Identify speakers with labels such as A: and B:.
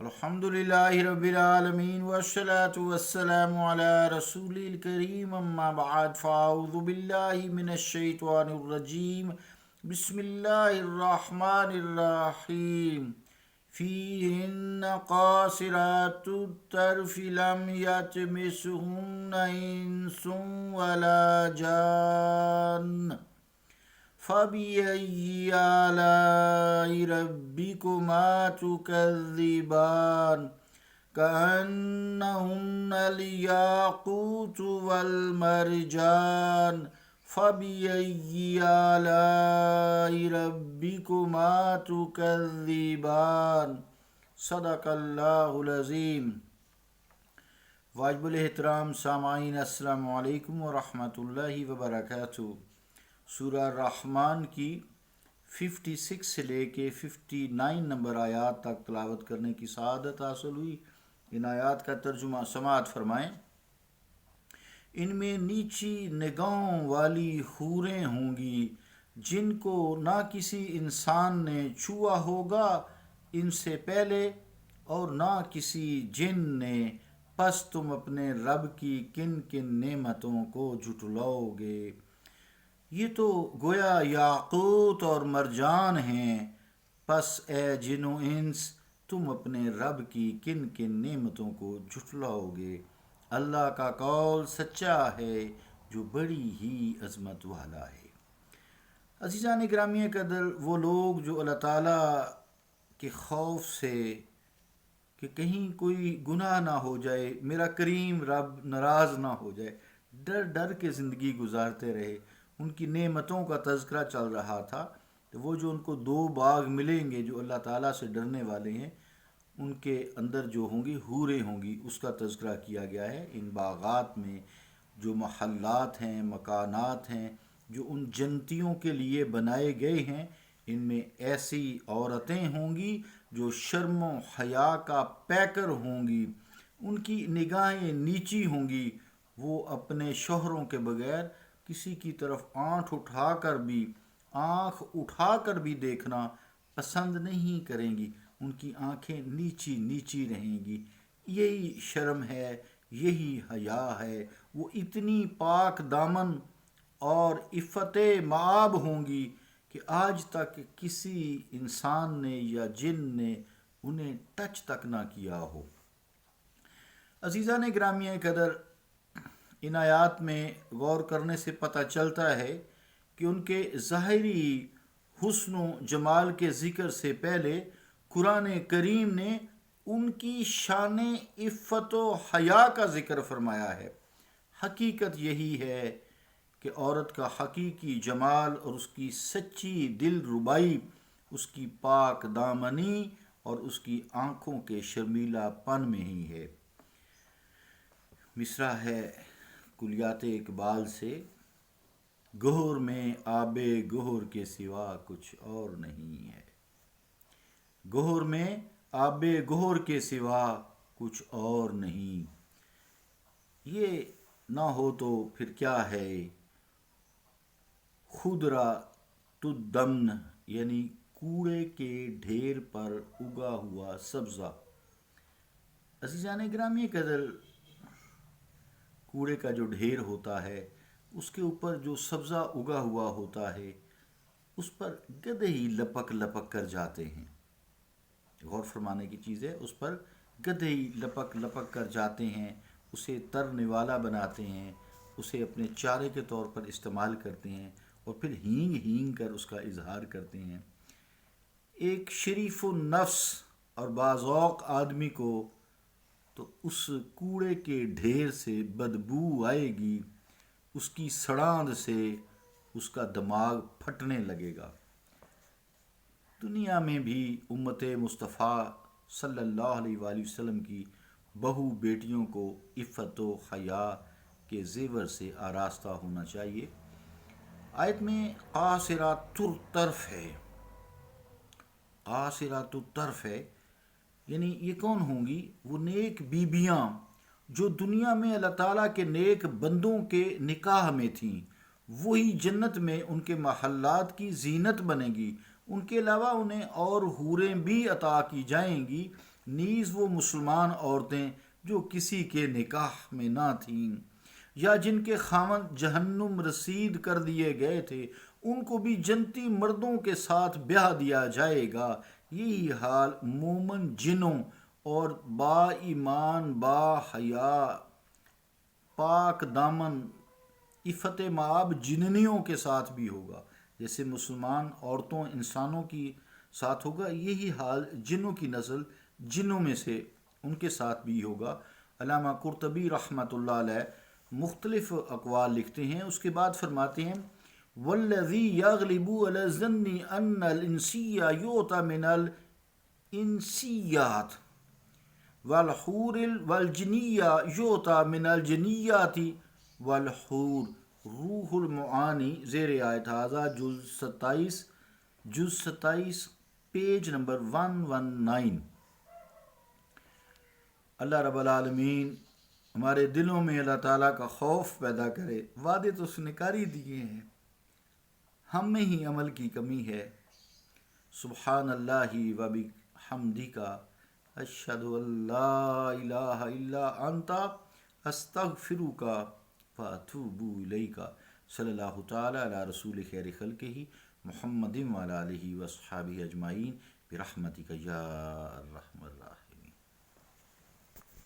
A: الحمدللہ رب العالمین والصلاة والسلام علی رسول الکریم اما بعد فاعوذ باللہ من الشیطان الرجیم بسم اللہ الرحمن الرحیم فیہن قاصرات الطرف لم یطمثہن انس ولا جان فَبِأَيِّ آلَاءِ رَبِّكُمَا تُكَذِّبَانِ كَأَنَّهُنَّ الْيَاقُوتُ وَالْمَرْجَانُ فَبِأَيِّ آلَاءِ رَبِّكُمَا تُكَذِّبَانِ صدق اللہ العظیم۔ واجب الاحترام سامعین، السلام علیکم ورحمۃ اللہ وبرکاتہ۔ سورہ رحمان کی 56 سے لے کے 59 نمبر آیات تک تلاوت کرنے کی سعادت حاصل ہوئی۔ ان آیات کا ترجمہ سماعت فرمائیں۔ ان میں نیچی نگاہوں والی حوریں ہوں گی جن کو نہ کسی انسان نے چھوا ہوگا ان سے پہلے اور نہ کسی جن نے، پس تم اپنے رب کی کن کن نعمتوں کو جھٹلاؤ گے۔ یہ تو گویا یاقوت اور مرجان ہیں، پس اے جن و انس تم اپنے رب کی کن کن نعمتوں کو جھٹلاؤ گے۔ اللہ کا قول سچا ہے جو بڑی ہی عظمت والا ہے۔ عزیزان گرامی قدر، وہ لوگ جو اللہ تعالیٰ کے خوف سے کہ کہیں کوئی گناہ نہ ہو جائے، میرا کریم رب ناراض نہ ہو جائے، ڈر ڈر کے زندگی گزارتے رہے، ان کی نعمتوں کا تذکرہ چل رہا تھا، تو وہ جو ان کو 2 باغ ملیں گے جو اللہ تعالیٰ سے ڈرنے والے ہیں، ان کے اندر جو ہوں گی حوریں ہوں گی، اس کا تذکرہ کیا گیا ہے۔ ان باغات میں جو محلات ہیں، مکانات ہیں جو ان جنتیوں کے لیے بنائے گئے ہیں، ان میں ایسی عورتیں ہوں گی جو شرم و حیا کا پیکر ہوں گی، ان کی نگاہیں نیچی ہوں گی، وہ اپنے شوہروں کے بغیر کسی کی طرف آنکھ اٹھا کر بھی دیکھنا پسند نہیں کریں گی، ان کی آنکھیں نیچی نیچی رہیں گی۔ یہی شرم ہے، یہی حیا ہے۔ وہ اتنی پاک دامن اور عفت مآب ہوں گی کہ آج تک کسی انسان نے یا جن نے انہیں ٹچ تک نہ کیا ہو۔ عزیزان گرامی قدر، ان آیات میں غور کرنے سے پتہ چلتا ہے کہ ان کے ظاہری حسن و جمال کے ذکر سے پہلے قرآن کریم نے ان کی شان عفت و حیا کا ذکر فرمایا ہے۔ حقیقت یہی ہے کہ عورت کا حقیقی جمال اور اس کی سچی دل ربائی اس کی پاک دامنی اور اس کی آنکھوں کے شرمیلا پن میں ہی ہے۔ مصرع ہے کلیات اقبال سے، گہر میں آب گہر کے سوا کچھ اور نہیں ہے۔ گہر میں آب گہر کے سوا کچھ اور نہیں، یہ نہ ہو تو پھر کیا ہے؟ خود را تو دمن، یعنی کوڑے کے ڈھیر پر اگا ہوا سبزہ۔ عزیزان گرامی قدر، کوڑے کا جو ڈھیر ہوتا ہے اس کے اوپر جو سبزہ اگا ہوا ہوتا ہے اس پر گدھے ہی لپک لپک کر جاتے ہیں۔ غور فرمانے کی چیز ہے، اس پر گدھے ہی لپک لپک کر جاتے ہیں، اسے تر نوالا بناتے ہیں، اسے اپنے چارے کے طور پر استعمال کرتے ہیں اور پھر ہینگ ہینگ کر اس کا اظہار کرتے ہیں۔ ایک شریف النفس اور باذوق آدمی کو تو اس کوڑے کے ڈھیر سے بدبو آئے گی، اس کی سڑاند سے اس کا دماغ پھٹنے لگے گا۔ دنیا میں بھی امت مصطفیٰ صلی اللہ علیہ وآلہ وسلم کی بہو بیٹیوں کو عفت و حیا کے زیور سے آراستہ ہونا چاہیے۔ آیت میں قاصرات الطرف ہے، قاصرات الطرف ہے، یعنی یہ کون ہوں گی؟ وہ نیک بیبیاں جو دنیا میں اللہ تعالیٰ کے نیک بندوں کے نکاح میں تھیں، وہی جنت میں ان کے محلات کی زینت بنے گی۔ ان کے علاوہ انہیں اور حوریں بھی عطا کی جائیں گی، نیز وہ مسلمان عورتیں جو کسی کے نکاح میں نہ تھیں یا جن کے خاوند جہنم رسید کر دیے گئے تھے، ان کو بھی جنتی مردوں کے ساتھ بیاہ دیا جائے گا۔ یہی حال مومن جنوں اور با ایمان با حیا پاک دامن عفت مآب جننیوں کے ساتھ بھی ہوگا۔ جیسے مسلمان عورتوں انسانوں کی ساتھ ہوگا، یہی حال جنوں کی نسل جنوں میں سے ان کے ساتھ بھی ہوگا۔ علامہ قرطبی رحمۃ اللہ علیہ مختلف اقوال لکھتے ہیں، اس کے بعد فرماتے ہیں والذی یغلب علی الظن ان الانسی یؤتی من الانسیات والحور والجنیہ یؤتی من الجنیات والحور۔ روح المعانی زیر آیت ھذا جز 27 پیج نمبر 119۔ اللہ رب العالمین ہمارے دلوں میں اللہ تعالیٰ کا خوف پیدا کرے۔ وعدے تو اس نے کر ہی دیے ہیں، ہم میں ہی عمل کی کمی ہے۔ سبحان اللہ و بحمدک اشہد ان لا الہ الا انت استغفرک واتوب الیک۔ صلی اللہ تعالی علی رسول خیر خلقہ محمد وعلی آلہ وصحبہ اجمعین برحمتک یا ارحم الراحمین۔